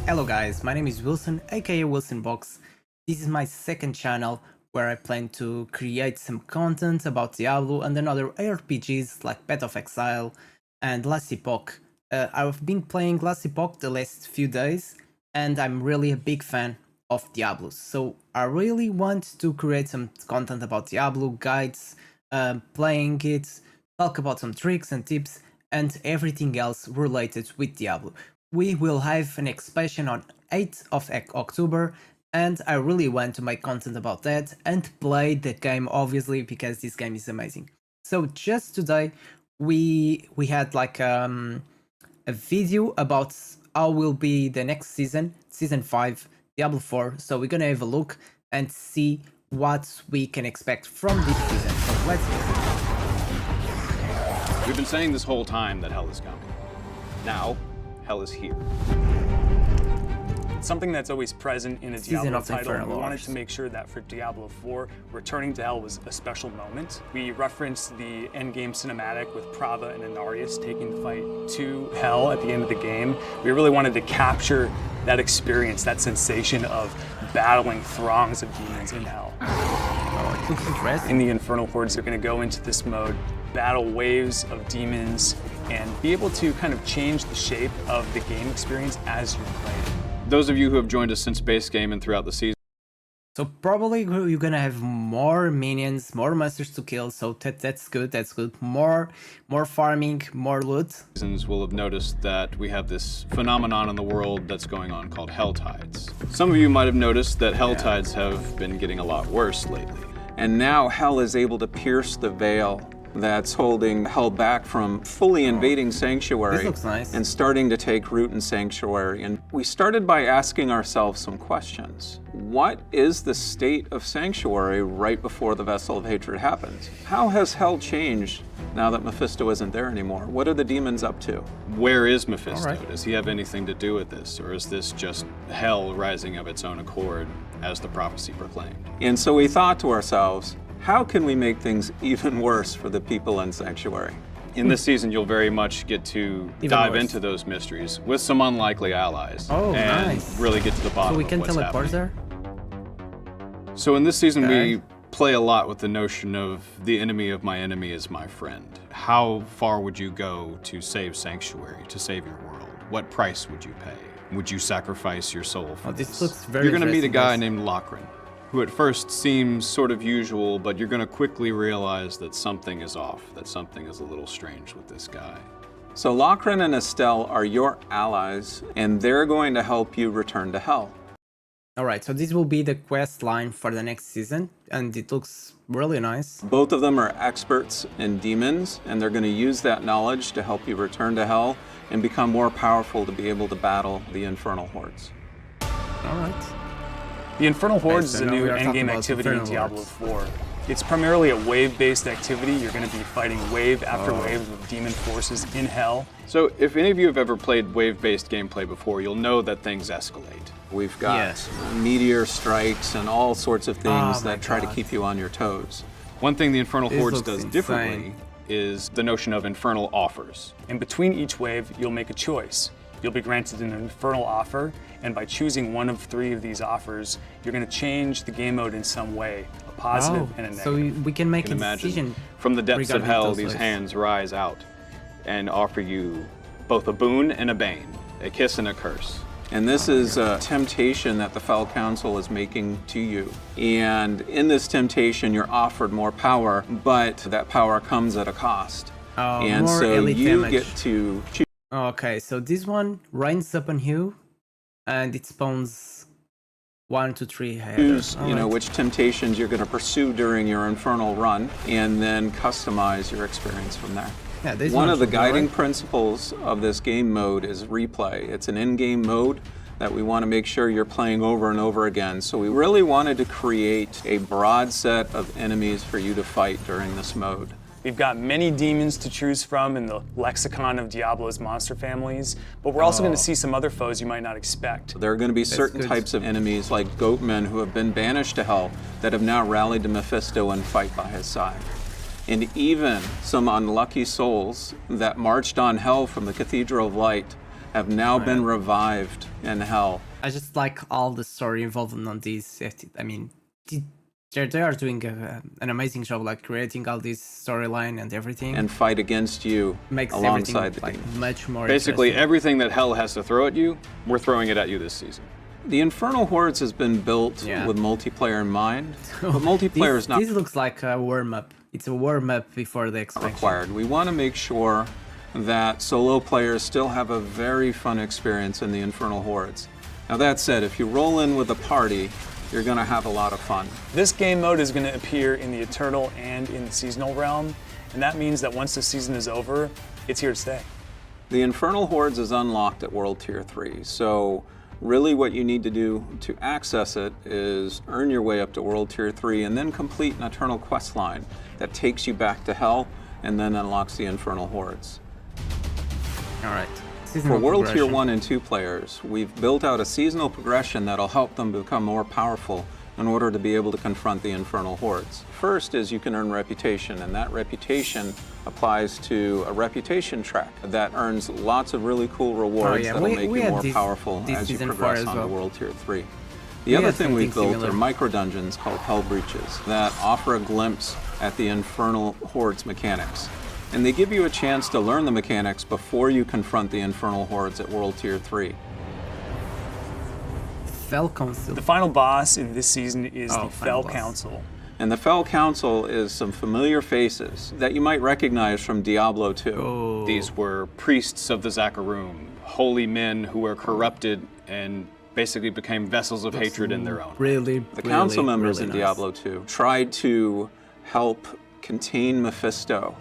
Hello guys, my name is Wilson, aka WilsonBox. This is my second channel where I plan to create some content about Diablo and another ARPGs like Path of Exile and Last Epoch. I've been playing Last Epoch the last few days and I'm really a big fan of Diablo. So I really want to create some content about Diablo, guides, playing it, talk about some tricks and tips and everything else related with Diablo. We will have an expansion on 8th of October and I really want to make content about that and play the game obviously because this game is amazing. So just today we had like a video about how will be the next season, season 5, Diablo 4. So we're gonna have a look and see what we can expect from this season. So let's go. We've been saying this whole time that hell is coming. Now, hell is here. Something that's always present in a Diablo title, and we wanted to Wars. make sure that for Diablo 4, returning to hell was a special moment. We referenced the endgame cinematic with Prava and Inarius taking the fight to hell at the end of the game. We really wanted to capture that experience, that sensation of battling throngs of demons in hell. Oh, it looks interesting. In the Infernal Hordes, you're going to go into this mode, battle waves of demons, and be able to kind of change the shape of the game experience as you play it. Those of you who have joined us since base game and throughout the So probably you're gonna have more minions, more monsters to kill. So that's good. That's good. More farming, more loot. seasons will have noticed that we have this phenomenon in the world that's going on called hell tides. Some of you might have noticed that hell tides have been getting a lot worse lately. And now hell is able to pierce the veil that's holding hell back from fully invading Sanctuary This looks nice. and starting to take root in Sanctuary. And we started by asking ourselves some questions. What is the state of Sanctuary right before the Vessel of Hatred happens? How has hell changed now that Mephisto isn't there anymore? What are the demons up to? Where is Mephisto? All right. Does he have anything to do with this? Or is this just hell rising of its own accord as the prophecy proclaimed? And so we thought to ourselves, how can we make things even worse for the people in Sanctuary? In this season, you'll very much get to Even dive worse. into those mysteries with some unlikely allies. Oh, and nice. really get to the bottom So we of can what's teleport happening. there. So in this season, Okay. we play a lot with the notion of the enemy of my enemy is my friend. How far would you go to save Sanctuary, to save your world? What price would you pay? Would you sacrifice your soul for Oh, this looks very You're gonna meet a interesting, guy guys. named Lochran, who at first seems sort of usual, but you're gonna quickly realize that something is off, that something is a little strange with this guy. So Lochran and Estelle are your allies, and they're going to help you return to hell. All right. So this will be the quest line for the next season, and it looks really nice. Both of them are experts in demons, and they're going to use that knowledge to help you return to hell and become more powerful to be able to battle the Infernal Hordes. All right. The Infernal Hordes so is a now new we are talking endgame about activity in Infernal Diablo Hordes. 4. It's primarily a wave-based activity. You're going to be fighting wave after Oh. wave of demon forces in hell. So if any of you have ever played wave-based gameplay before, you'll know that things escalate. We've got Yes. meteor strikes and all sorts of things Oh my that try to God. keep you on your toes. One thing the Infernal This Hordes looks does insane. differently is the notion of infernal offers. And between each wave, you'll make a choice. You'll be granted an infernal offer, and by choosing one of 3 of these offers, you're going to change the game mode in some way, a positive and a Oh, so negative. we can make You a can imagine decision. from the depths of regarding hell, those these waves. hands rise out and offer you both a boon and a bane, a kiss and a curse. And this is a temptation that the Fell Council is making to you. And in this temptation, you're offered more power, but that power comes at a cost. Oh, And more so elite you damage. get to choose. Okay, so this one rains upon you, and it spawns 1 to 3 headers. You know, which temptations you're going to pursue during your infernal run, and then customize your experience from there. Yeah, this One one of the should be guiding alright. principles of this game mode is replay. It's an in-game mode that we want to make sure you're playing over and over again. So we really wanted to create a broad set of enemies for you to fight during this mode. We've got many demons to choose from in the lexicon of Diablo's monster families, but we're also going to see some other foes you might not expect. There are going to be certain good. types of enemies like goatmen who have been banished to hell that have now rallied to Mephisto and fight by his side. And even some unlucky souls that marched on hell from the Cathedral of Light have now been revived in Hell. I just like all the story involved on these. I mean, they are doing an amazing job, like creating all this storyline and everything. And fight against you Makes alongside everything the like game. much more Basically, interesting. everything that Hell has to throw at you, we're throwing it at you this season. The Infernal Hordes has been built with multiplayer in mind, but multiplayer is not This looks like a warm-up. It's a warm-up before the expansion. required. We want to make sure that solo players still have a very fun experience in the Infernal Hordes. Now that said, if you roll in with a party, you're going to have a lot of fun. This game mode is going to appear in the Eternal and in the Seasonal realm, and that means that once the season is over, it's here to stay. The Infernal Hordes is unlocked at World Tier 3, so really what you need to do to access it is earn your way up to World Tier 3 and then complete an Eternal quest line that takes you back to Hell and then unlocks the Infernal Hordes. Alright. For World Tier 1 and 2 players, we've built out a seasonal progression that'll help them become more powerful in order to be able to confront the Infernal Hordes. First is you can earn reputation, and that reputation applies to a reputation track that earns lots of really cool rewards that'll make you more powerful as you progress on to World Tier 3. The other thing we've built are micro-dungeons called Hell Breaches that offer a glimpse at the Infernal Hordes mechanics. And they give you a chance to learn the mechanics before you confront the Infernal Hordes at World Tier 3. Fell Council. The final boss in this season is the Fell Council. And the Fell Council is some familiar faces that you might recognize from Diablo 2. Oh. These were priests of the Zakarum, holy men who were corrupted and basically became vessels of hatred in their own. The council members in Diablo 2 tried to help contain Mephisto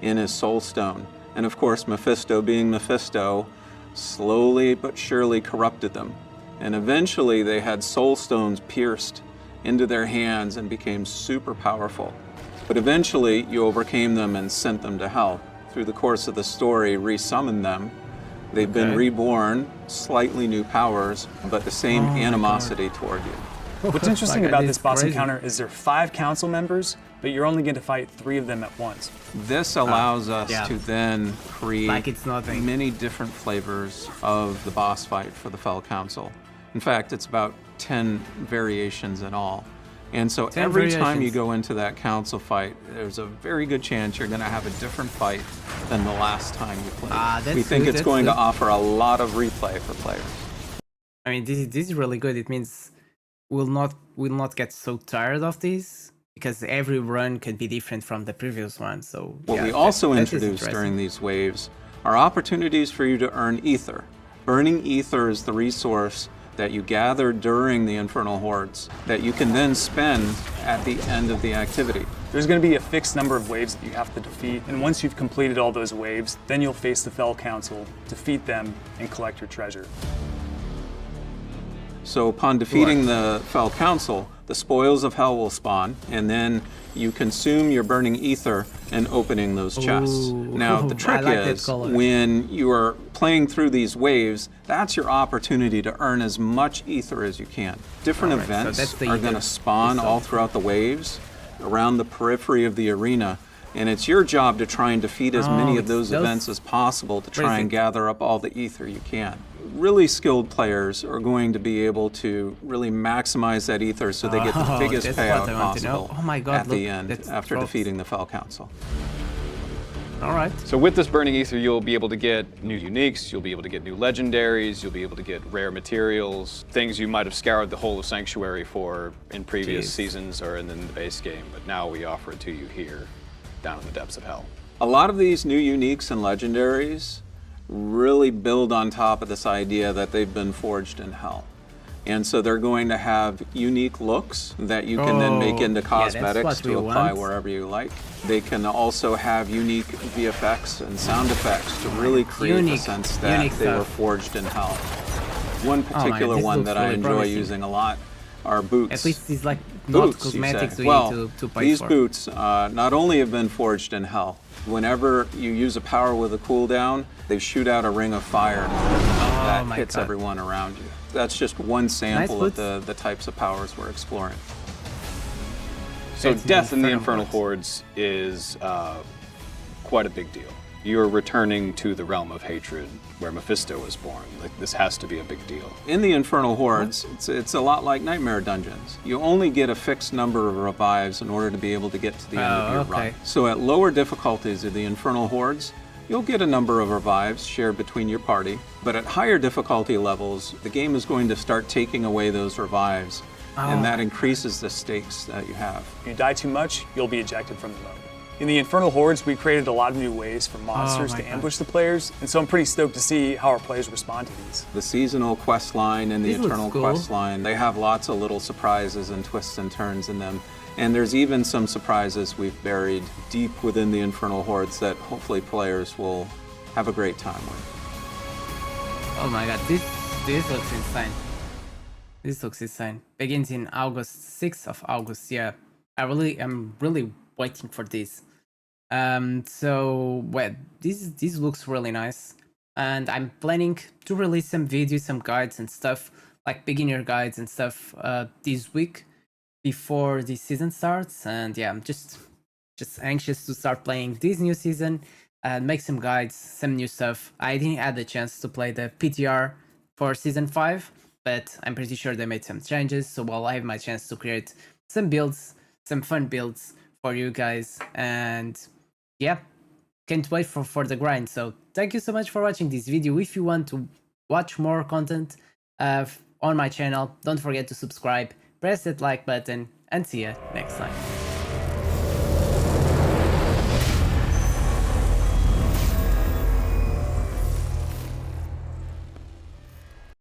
in his soul stone. And of course, Mephisto being Mephisto, slowly but surely corrupted them. And eventually they had soul stones pierced into their hands and became super powerful. But eventually you overcame them and sent them to Hell. Through the course of the story, resummoned them. They've been reborn, slightly new powers, but the same animosity toward you. What's interesting about this boss encounter is there are 5 council members, but you're only going to fight 3 of them at once. This allows us to then create Like it's nothing. many different flavors of the boss fight for the Fell Council. In fact, it's about 10 variations in all. And so every time you go into that council fight, there's a very good chance you're going to have a different fight than the last time you played. We think it's going to offer a lot of replay for players. I mean, this is really good. It means we'll not get so tired of this because every run can be different from the previous one. So what we also introduced during these waves are opportunities for you to earn ether. Burning ether is the resource that you gather during the Infernal Hordes that you can then spend at the end of the activity. There's going to be a fixed number of waves that you have to defeat, and once you've completed all those waves, then you'll face the Fell Council, defeat them, and collect your treasure. So upon defeating the Fell Council, the spoils of Hell will spawn, and then you consume your burning ether in opening those chests. Now, the trick is, when you are playing through these waves, that's your opportunity to earn as much ether as you can. Different events are going to spawn all throughout the waves, around the periphery of the arena, and it's your job to try and defeat as many of those events as possible to try and gather up all the ether you can. Really skilled players are going to be able to really maximize that ether so they get the biggest payout possible at the end after defeating the Fell Council. Alright. So with this burning ether, you'll be able to get new uniques, you'll be able to get new legendaries, you'll be able to get rare materials, things you might have scoured the whole of Sanctuary for in previous seasons or in the base game, but now we offer it to you here, down in the depths of Hell. A lot of these new uniques and legendaries really build on top of this idea that they've been forged in Hell. And so they're going to have unique looks that you can then make into cosmetics to apply wherever you like. They can also have unique VFX and sound effects to really create the sense that they were forged in Hell. One particular one that I enjoy using a lot are boots. At least it's like not cosmetics we need to pay for. These boots not only have been forged in Hell, whenever you use a power with a cooldown, they shoot out a ring of fire that hits everyone around you. That's just one sample of the types of powers we're exploring. So death in the Infernal Hordes is quite a big deal. You're returning to the realm of hatred where Mephisto was born. Like, this has to be a big deal. In the Infernal Hordes, it's a lot like Nightmare Dungeons. You only get a fixed number of revives in order to be able to get to the end of your run. So at lower difficulties of the Infernal Hordes, you'll get a number of revives shared between your party, but at higher difficulty levels, the game is going to start taking away those revives, and that increases the stakes that you have. If you die too much, you'll be ejected from the mode. In the Infernal Hordes, we created a lot of new ways for monsters to ambush the players, and so I'm pretty stoked to see how our players respond to these. The seasonal quest line and the eternal quest line, they have lots of little surprises and twists and turns in them. And there's even some surprises we've buried deep within the Infernal Hordes that hopefully players will have a great time with. Oh my god, this looks insane. This looks insane. Begins in August, 6th of August, yeah. I'm really waiting for this. So well, this looks really nice, and I'm planning to release some videos, some guides and stuff, like beginner guides and stuff, this week before the season starts. And yeah, I'm just anxious to start playing this new season and make some guides, some new stuff. I didn't have the chance to play the PTR for season 5, but I'm pretty sure they made some changes, so I'll have my chance to create some builds, some fun builds for you guys. And yeah, can't wait for the grind. So thank you so much for watching this video. If you want to watch more content on my channel, don't forget to subscribe, press that like button, and see you next time.